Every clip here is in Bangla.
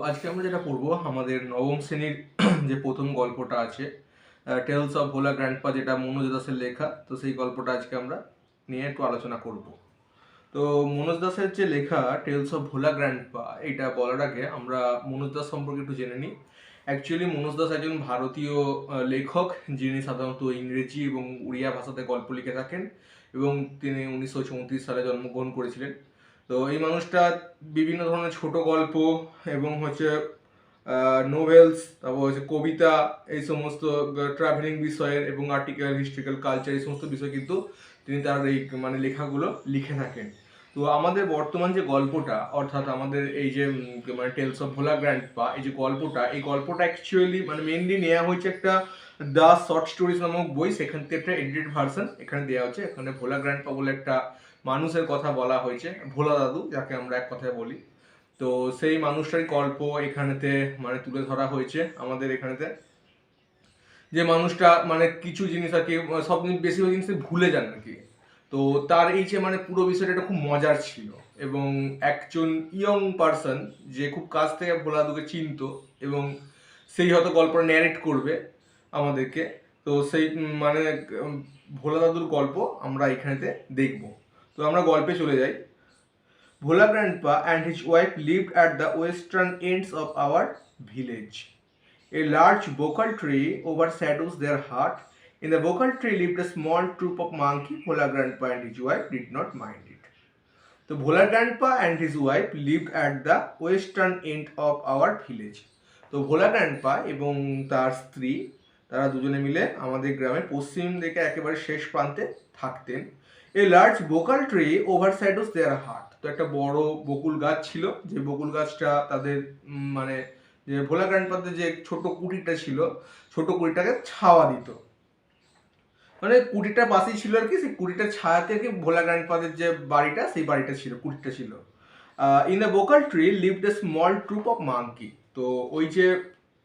আজকে আমরা যেটা পড়বো আমাদের নবম শ্রেণীর যে প্রথম গল্পটা আছে টেলস অফ ভোলা গ্র্যান্ডপা, যেটা মনোজ দাসের লেখা। তো সেই গল্পটা আজকে আমরা নিয়ে একটু আলোচনা করব। তো মনোজ দাসের যে লেখা টেলস অফ ভোলা গ্র্যান্ডপা, এটা বলার আগে আমরা মনোজ দাস সম্পর্কে একটু জেনে নিই। অ্যাকচুয়ালি মনোজ দাস একজন ভারতীয় লেখক, যিনি সাধারণত ইংরেজি এবং উড়িয়া ভাষাতে গল্প লিখে থাকেন এবং তিনি 1934 সালে জন্মগ্রহণ করেছিলেন। তো এই মানুষটা বিভিন্ন ধরনের ছোট গল্প এবং নোভেলস, তারপর কবিতা, এই সমস্ত ট্রাভেলিং বিষয়ের এবং আর্টিকেল, হিস্ট্রিক্যাল, কালচার, এই সমস্ত বিষয় কিন্তু তিনি তার এই লেখাগুলো লিখে থাকেন। তো আমাদের বর্তমান যে গল্পটা, অর্থাৎ আমাদের এই যে টেলস অফ ভোলা গ্র্যান্ডপা, এই গল্পটা অ্যাকচুয়ালি মেনলি নেওয়া হয়েছে একটা দ্য শর্ট স্টোরিজ নামক বই। সেখান থেকে একটা এডিটেড ভার্সন এখানে দেওয়া হচ্ছে। এখানে ভোলা গ্র্যান্ডপা বলে একটা মানুষের কথা বলা হয়েছে, ভোলা দাদু যাকে আমরা এক কথায় বলি। তো সেই মানুষটার গল্প এখানেতে তুলে ধরা হয়েছে আমাদের এখানেতে। যে মানুষটা কিছু জিনিস আর কি, সব বেশিরভাগ জিনিস ভুলে যান আর কি। তো তার এই যে পুরো বিষয়টা এটা খুব মজার ছিল। এবং একজন ইয়ং পার্সন যে খুব কাছ থেকে ভোলা দাদুকে চিনতো এবং সেই হয়তো গল্পটা ন্যারেট করবে আমাদেরকে। তো সেই ভোলা দাদুর গল্প আমরা এখানেতে দেখব। তো আমরা গল্পে চলে যাই। Bhola Grandpa and his wife lived at the western ends of our village. A large bokal tree overshadows their hut. In the bokal tree lived a small troop of monkeys. Bhola Grandpa and his wife did not mind it. So Bhola Grandpa and his wife lived at the western end of our village. তো ভোলা গ্র্যান্ডপা এবং তার স্ত্রী, তারা দুজনে মিলে আমাদের গ্রামের পশ্চিম দিকে একেবারে শেষ প্রান্তে থাকতেন। A large bakul tree overshadows their heart. তো একটা বড় বকুল গাছ ছিল, যে বকুল গাছটা তাদের যে ভোলা গ্র্যান্ডপাদের যে ছোট কুটিরটা ছিল, ছোট কুটিরটাকে ছাওয়া দিত। কুটিরটার পাশেই ছিল আর কি, সেই কুটিরটার ছায়াতে আর কি ভোলা গ্র্যান্ডপাদের যে বাড়িটা, সেই বাড়িটা ছিল, কুটিরটা ছিল। In the bakul tree lived a small troop of monkey. তো ওই যে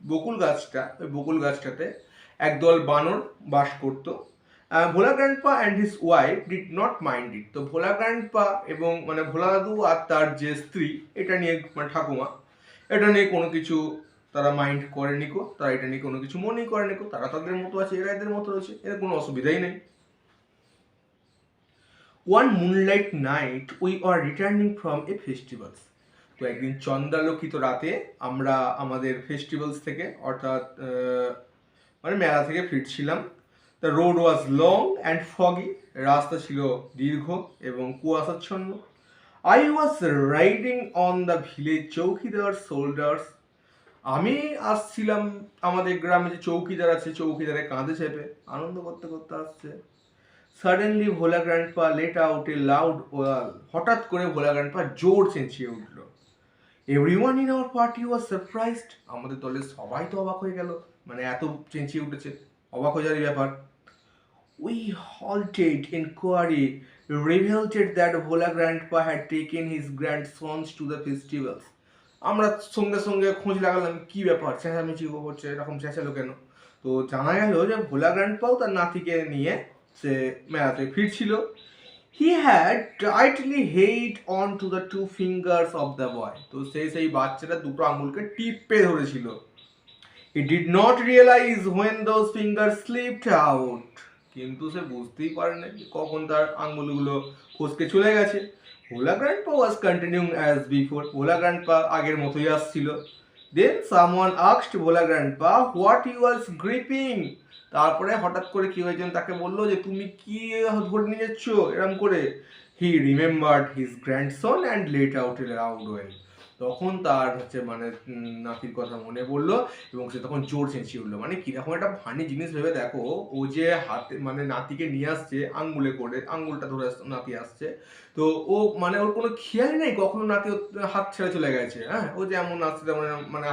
বকুল গাছটা, ওই বকুল গাছটাতে একদল বানর বাস করতো। Bhola grandpa and his wife did not mind it. তো ভোলা গ্র্যান্ডপা এবং ভোলা দাদু আর তার যে স্ত্রী, এটা নিয়ে ঠাকুমা, এটা নিয়ে কোনো কিছু তারা মাইন্ড করেনি কো, তারা এটা নিয়ে কোনো কিছু মনেই করেনি কো। তারা তাদের মতো আছে, এরা এদের মতো রয়েছে, এদের কোনো অসুবিধাই নেই। One moonlight night we are returning from a festivals. তো একদিন চন্দ্রালোকিত রাতে আমরা আমাদের ফেস্টিভ্যালস থেকে, অর্থাৎ মেলা থেকে ফিরছিলাম। The road was long and foggy. রাস্তা ছিল দীর্ঘ এবং কুয়াশাচ্ছন্ন। I was riding on the village chowkidar shoulders. আমি আসছিলাম আমাদের গ্রামে যে চৌকিদার আছে, চৌকিদারের কাঁধে চেপে আনন্দ করতে করতে আসছে। Suddenly Bhola grandpa let out a loud wail. হঠাৎ করে ভোলা গ্র্যান্ডপা জোর চেঁচিয়ে উঠল। Everyone in our party was surprised. আমাদের দলের সবাই তো অবাক হয়ে গেল, এত চেঁচিয়ে উঠেছে, অবাক হয়ে যাওয়ার ব্যাপার। We halted inquiry revealed that Bhola Grandpa had taken his grandsons to the festivals. আমরা সঙ্গে সঙ্গে খোঁজ লাগালাম, কি ব্যাপার, চেঁচামেচি করছে, এরকম চেঁচালো কেন? তো জানা গেল যে ভোলা গ্র্যান্ডপাও তার নাতিকে নিয়ে সে মেলাতে ফিরছিল। He had tightly held on to the two fingers of the boy. তো সেই বাচ্চাটা দুটো আঙুলকে টিপে ধরেছিল। He did not realize when those fingers slipped out. কিন্তু সে বুঝতেই পারেনি কখন তার আঙ্গুলগুলো ফসকে চলে গেছে। Bhola grandpa was continuing as before. Bhola grandpa আগের মতোই আসছিল। Then someone asked Bhola grandpa what he was gripping. তারপরে হঠাৎ করে কি হয়েছে, তাকে বললো যে তুমি কি ধরে নিয়ে যাচ্ছ এরকম করে। He remembered his grandson and let out a loud wail. তখন তার নাতির কথা মনে পড়লো এবং সে তখন জোর চেঁচিয়ে উঠলো। কিরকম একটা ফানি জিনিস ভেবে দেখো, ও যে হাতে নাতিকে নিয়ে আসছে আঙ্গুলে করে, আঙ্গুলটা ধরে নাতি আসছে। তো ও ওর কোনো খেয়াল নেই কখনো নাতি হাত ছেড়ে চলে গেছে। হ্যাঁ, ও যেমন আসছে তেমন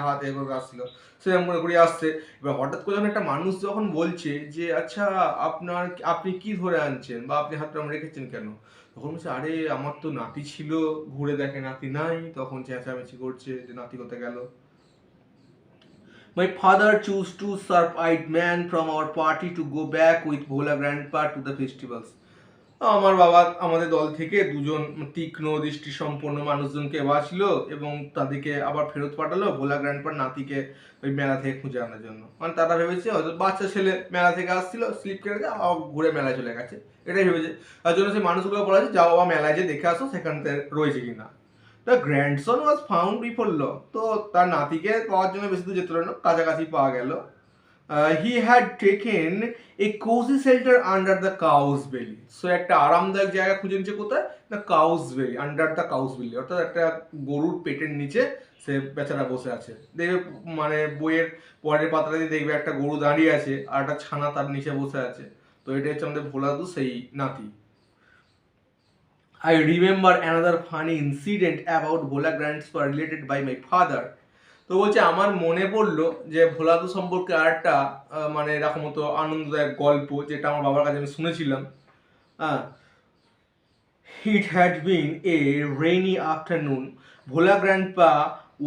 হাত এভাবে আসছিল, সেরকম করে আসছে। এবার হঠাৎ করে যখন একটা মানুষ যখন বলছে যে আচ্ছা আপনি কি ধরে আনছেন বা আপনি হাতটা রেখেছেন কেন, তখন বলছে আরে আমার তো নাতি ছিল, ঘুরে দেখে নাতি নাই, তখন চেঁচামেচি করছে যে নাতি কোথায় গেল। My father chose two sharp-eyed men from our party to go back with Bhola Grandpa to the festivals. আমার বাবা আমাদের দল থেকে দুজন তীক্ষ্ণ দৃষ্টি সম্পন্ন মানুষজনকে বাঁচলো এবং তাদেরকে আবার ফেরত পাঠালো ভোলা গ্র্যান্ডপার নাতিকে ওই মেলা থেকে খুঁজে আনার জন্য। মানে তারা ভেবেছে হয়তো বাচ্চা ছেলে মেলা থেকে আসছিল, স্লিপ কেটে ঘুরে মেলায় চলে গেছে, এটাই ভেবেছে। তার জন্য সেই মানুষগুলো বলা হয়েছে যাও বাবা মেলায় যে দেখে আসো সেখানে রয়েছে কিনা। The grandson was found before law. তো তার নাতিকে পাওয়ার জন্য বেশি দূর যেতে হলো না, কাছাকাছি পাওয়া গেল। He had taken a cozy shelter under the cow's belly. So একটা আরামদায়ক জায়গা খুঁজে নিচ্ছে কোথায় না cow's belly, under the cow's belly, অর্থাৎ একটা গরুর পেটের নিচে সে বেচারা বসে আছে। দেখবে মানে বইয়ের পরের পাতাতে দেখবে একটা গরু দাঁড়িয়ে আছে আর একটা ছানা তার নিচে বসে আছে। তো এটা হচ্ছে আমাদের ভোলাদু সেই নাতি। I remember another funny incident about Bhola grandpa related by my father. তো বলছে আমার মনে পড়লো যে ভোলাদু সম্পর্কে আরেকটা মানে এরকম মতো আনন্দদায়ক গল্প যেটা আমার বাবার কাছে আমি শুনেছিলাম। It had been a rainy afternoon. Bhola grandpa,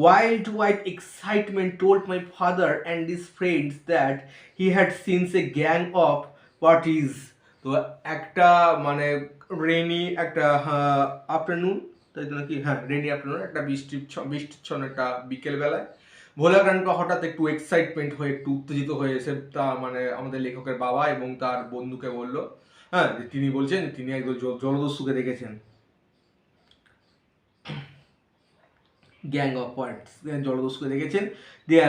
wild with excitement, told my father and his friends that he had seen a gang of parties. তো একটা মানে রেনি একটা আফটারনুন, তাই তো নাকি, হ্যাঁ রেনি আফটারনুন, একটা বৃষ্টিচ্ছন্ন একটা বিকেল বেলায় ভোলা গ্র্যান্ডপা হঠাৎ একটু এক্সাইটমেন্ট হয়ে একটু উত্তেজিত হয়ে এসে তা মানে আমাদের লেখকের বাবা এবং তার বন্ধুকে বলল, হ্যাঁ তিনি বলছেন তিনি একদম জলদস্যুকে দেখেছেন। গ্যাং অফ পয়েন্টস জলদস্যুকে দেখেছেন। they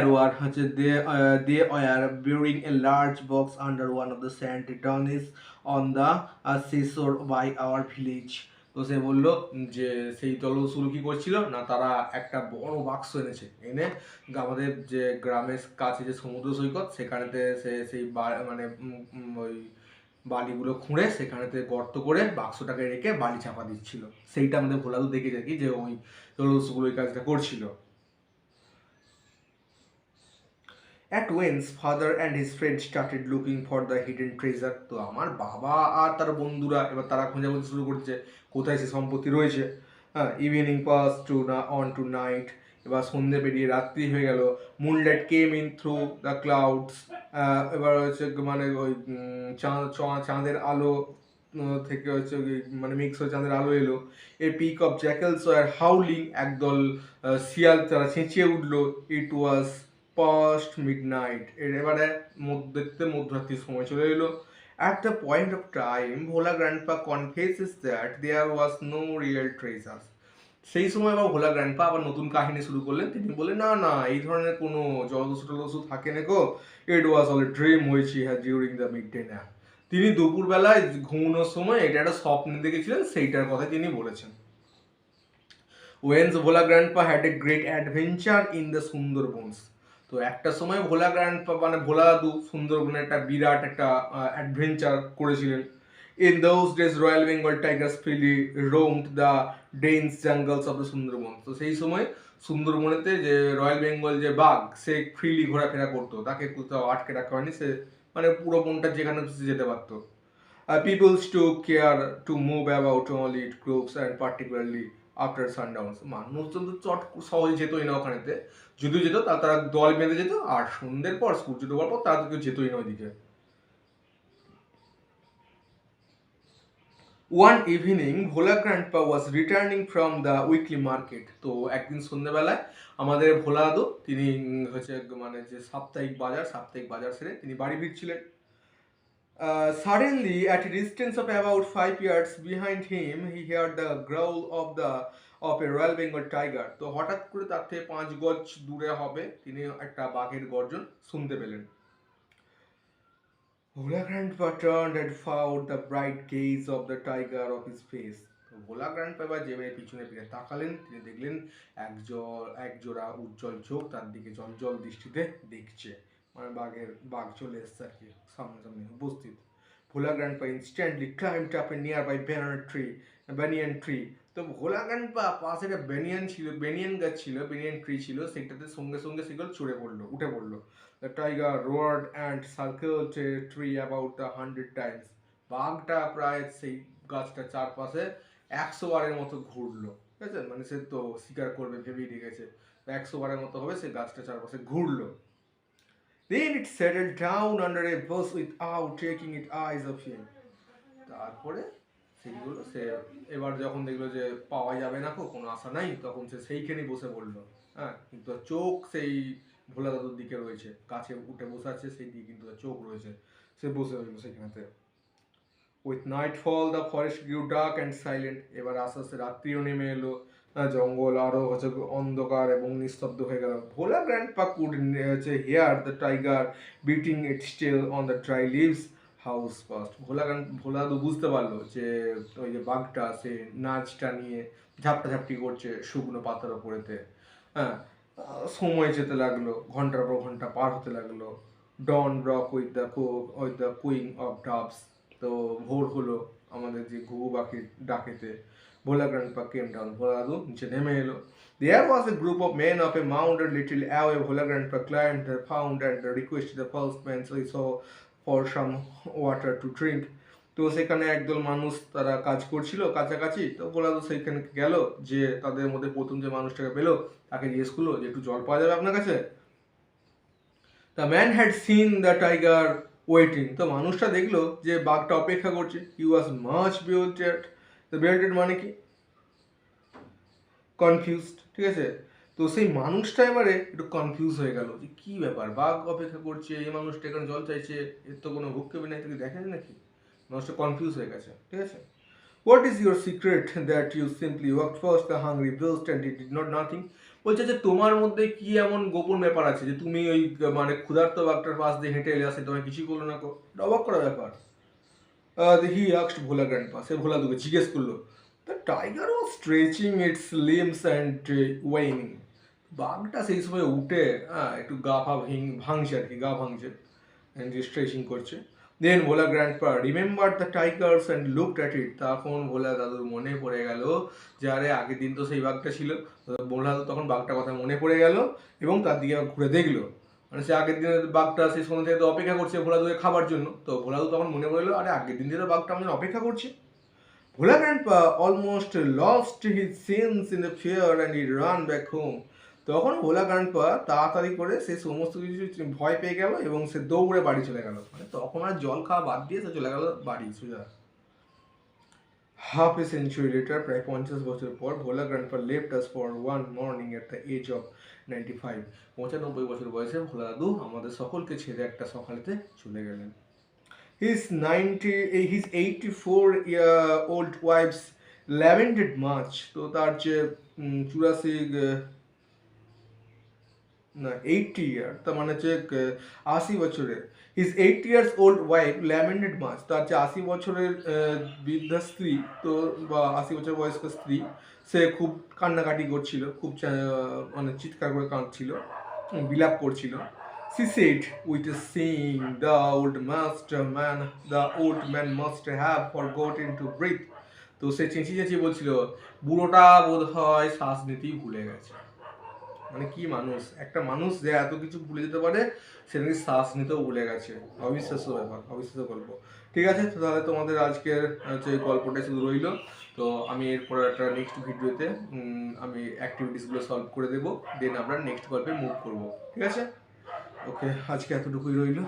were burying a large box under one of the sand dunes on the seashore by our village. তো সে বললো যে সেই জলদস্যুগুলো কি করছিল না, তারা একটা বড় বাক্স এনেছে, এনে আমাদের যে গ্রামের কাছে যে সমুদ্র সৈকত সেখানেতে সে সেই মানে ওই বালিগুলো খুঁড়ে সেখানেতে গর্ত করে বাক্সটাকে রেখে বালি চাপা দিচ্ছিল। সেইটা আমাদের ভোলাদু দেখেছে কি যে ওই জলদস্যুগুলো ওই কাজটা করছিল। At once, father and his friends started looking for the hidden treasure. তো আমার বাবা আর তার বন্ধুরা এবার তারা খোঁজাখুঁজি শুরু করছে কোথায় সে সম্পত্তি রয়েছে। হ্যাঁ, ইভিনিং পাস টু নাইট, এবার সন্ধ্যে পেরিয়ে রাত্রি হয়ে গেল। Moonlight came in through the clouds, এবার হচ্ছে মানে ওই চাঁদের আলো থেকে হচ্ছে মানে মিক্স হয়ে চাঁদের আলো এলো। এ পিক অফ জ্যাকেলস ওয়ার হাউলিং, একদল শিয়াল তারা চেঁচিয়ে উঠলো। ইট ওয়াজ past midnight, এবারে মধ্যরাত্রির সময় চলে এলো। At the point of time, Bhola grandpa confesses that there was no real treasures. সেই সময় আবার ভোলা গ্র্যান্ডপা আবার নতুন কাহিনী শুরু করলেন। তিনি বললেন না না এই ধরনের কোনো জলদস্যু থাকে না গো, it was all a dream which he had during the midday nap. তিনি দুপুরবেলায় ঘুমানোর সময় এটা একটা স্বপ্ন দেখেছিলেন, সেইটার কথা তিনি বলেছেন। When Bhola grandpa had a great adventure in the Sundarbans. তো একটা সময় ভোলা গ্র্যান্ডপা মানে ভোলা দাদু সুন্দরবনে একটা বিরাট একটা অ্যাডভেঞ্চার করেছিলেন। In those days, Royal Bengal tigers freely roamed the dense jungles of the Sundarban. তো সেই সময় সুন্দরবনেতে যে রয়্যাল বেঙ্গল যে বাঘ সে ফ্রিলি ঘোরাফেরা করতো, তাকে কোথাও আটকে রাখা হয়নি, সে মানে পুরো বনটা যেখানে যেতে পারতো। People took care to move about only in groups and particularly after sundown. মানুষজন তো চট সহজে যেতই না ওখানেতে, যদিও যেত তারা দল বেঁধে যেত, আর সন্ধ্যের পর সূর্য ডোবার পর তারা কেউ যেতই না ওইদিকে। One evening, Bhola grandpa was returning from the weekly market. তো একদিন সন্ধ্যেবেলায় আমাদের ভোলা দাদু তিনি হচ্ছে মানে যে সাপ্তাহিক বাজার সেরে তিনি বাড়ি ফিরছিলেন। Suddenly, at a distance of about 5 yards behind him, he heard the growl of a Royal Bengal tiger. তো হঠাৎ করে তার থেকে 5 গজ দূরে হবে তিনি একটা বাঘের গর্জন শুনতে পেলেন। Bhola grandpa turned and found the bright gaze of the tiger of his face. Bhola grandpa এবার যে পিছনে ফিরে তাকালেন, তিনি দেখলেন এক জোড়া উজ্জ্বল চোখ তার দিকে জল দৃষ্টিতে দেখছে, মানে বাঘ চলে এসছে আর কি সামনে উপস্থিত। ভোলা গ্র্যান্ডপা ইনস্ট্যান্টলি ক্লাইম্বড আপ এ নিয়ারবাই banyan tree. তো ভোলা গ্র্যান্ডপা পাশে একটা বেনিয়ান গাছ ছিল, বেনিয়ান ট্রি ছিল, সেটাতে সঙ্গে সঙ্গে সেগুলো উঠে পড়লো। The tiger roared and circled a tree about 100 times. বাঘটা প্রায় সেই গাছটার চারপাশে 100 বারের মতো ঘুরলো, ঠিক আছে, মানে সে তো শিকার করবে ভেবেই রেখেছে, 100 বারের মতো হবে সে গাছটা চারপাশে ঘুরলো। Then it settled down under a bush without taking its eyes off him. তারপরে সেইগুলো সে এবার যখন দেখলো যে পাওয়া যাবে না কোনো আশা নাই, তখন সে সেইখানেই বসে পড়লো। হ্যাঁ, কিন্তু চোখ সেই ভোলা দাদুর দিকে রয়েছে, গাছে উঠে বসে আছে সেই দিকে কিন্তু তার চোখ রয়েছে, সে বসে রইলো সেখানেতে। With nightfall the forest grew dark and silent, এবার আস্তে আস্তে রাত্রিও নেমে এলো, জঙ্গল আরো হচ্ছে অন্ধকার এবং নিস্তব্ধ হয়ে গেল। Bhola grandpa could hear the tiger beating its tail on the dry leaves house first. ভোলা দাদু বুঝতে পারলো যে ওই যে বাঘটা সে নাচটা নিয়ে ঝাপটাঝাপটি করছে শুকনো পাতার ওপরেতে। হ্যাঁ, সময় যেতে লাগলো, ঘন্টার পর ঘন্টা পার হতে লাগলো। Dawn broke with the cooing of doves, তো ভোর হলো আমাদের যে ঘুঘু পাখির ডাকেতে। ভোলা গ্র্যান্ডপা কেম ডাউন, ভোলা দাদু নিচে নেমে এলো। There was a group of men of a mound a little away. Bhola Grandpa climbed the found and requested the postman so he saw for some water to drink. তো সেখানে একদল মানুষ তারা কাজ করছিল কাছাকাছি, তো ভোলা দাদু সেইখানে গেল, যে তাদের মধ্যে প্রথম যে মানুষটাকে পেলো তাকে জিজ্ঞেস করলো যে একটু জল পাওয়া যাবে আপনার কাছে। The man had seen the tiger waiting, তো মানুষটা দেখলো যে বাঘটা অপেক্ষা করছে। হি ওয়াজ মাচ বিউটেড, দ্য বিউটেড মানে কি কনফিউজড, ঠিক আছে। তো সেই মানুষটা এবারে একটু কনফিউজ হয়ে গেল যে কি ব্যাপার, বাঘ অপেক্ষা করছে, এই মানুষটা এখানে জল চাইছে, এর তো কোনো ভুক্তভোগী নাই, তাকে দেখেন নাকি। মানুষটা কনফিউজ হয়ে গেছে, ঠিক আছে। What is your secret that you simply walk first the hungry beast and it did not nothing. বলছে যে তোমার মধ্যে কি এমন গোপন ব্যাপার আছে যে তুমি ওই মানে ক্ষুধার্ত বাঘটার পাশ দিয়ে হেঁটে এলে, আসে তোমায় কিছুই করলো না। এটা অবাক করা ব্যাপার। হি আস্কড ভোলা গ্র্যান্ডপা, সে ভোলা দুকে জিজ্ঞেস করলো। The tiger was stretching its limbs and yawning, বাঘটা সেই সময় উঠে একটু গা ফা ভাঙছে আর কি, গা ভাঙছে, যে স্ট্রেচিং করছে। Then Bhola grandpa remember the tigers and looked at it, তখন ভোলা দাদুর মনে পড়ে গেল যে আরে আগের দিন তো সেই বাঘটা ছিল। ভোলা দাদু তখন বাঘটার কথা মনে পড়ে গেল এবং তার দিকে ঘুরে দেখলো, মানে সে আগের দিনের বাঘটা সেই সময় থেকে তো অপেক্ষা করছে ভোলা দুধের খাবার জন্য। তো ভোলা দু তখন মনে পড়লো আরে আগের দিন থেকে বাঘটা আমাদের অপেক্ষা করছে। Bhola grandpa almost lost his sense in the fear and he ran back home, তখন ভোলা গ্র্যান্ডপা তাড়াতাড়ি করে সে সমস্ত কিছু ভয় পেয়ে গেল এবং সে দৌড়ে বাড়ি চলে গেল, মানে তখন আর জল খাওয়া বাদ দিয়ে সে চলে গেল বাড়ি সোজা। হাফ এ সেঞ্চুরি লেটার, প্রায় 50 বছর পর, Bhola grandpa left us for one morning at the age of 95, 95 বছর বয়সে ভোলা দাদু আমাদের সকলকে ছেড়ে একটা সকালেতে চলে গেলেন। His 84-year-old wife's lamented much, তো তার যে 80 ইয়ার, তার মানে হচ্ছে 80 বছরের। His 80 years old wife lamented much, তার যে 80 বছরের বৃদ্ধা স্ত্রী, তো বা 80 বছর বয়স্ক স্ত্রী, সে খুব কান্নাকাটি করছিল, খুব মানে চিৎকার করে কাঁদছিল, বিলাপ করছিল। She said with a sing, the old man must have forgotten to breathe. তো সে চেঁচিয়ে চেঁচিয়ে বলছিল বুড়োটা বোধ হয় শ্বাস নিতেই ভুলে গেছে। মানে কি মানুষ, একটা মানুষ যে এত কিছু ভুলে যেতে পারে, সে নাকি শ্বাস নিতেও ভুলে গেছে। অবিশ্বাস্য ব্যাপার, অবিশ্বাস্য গল্প। ঠিক আছে, তো তাহলে তোমাদের আজকের হচ্ছে গল্পটা শুধু রইলো। তো আমি এরপর একটা নেক্সট ভিডিওতে আমি অ্যাক্টিভিটিসগুলো সলভ করে দেবো, দেন আমরা নেক্সট গল্পে মুভ করবো। ঠিক আছে, ওকে, আজকে এতটুকুই রইলো।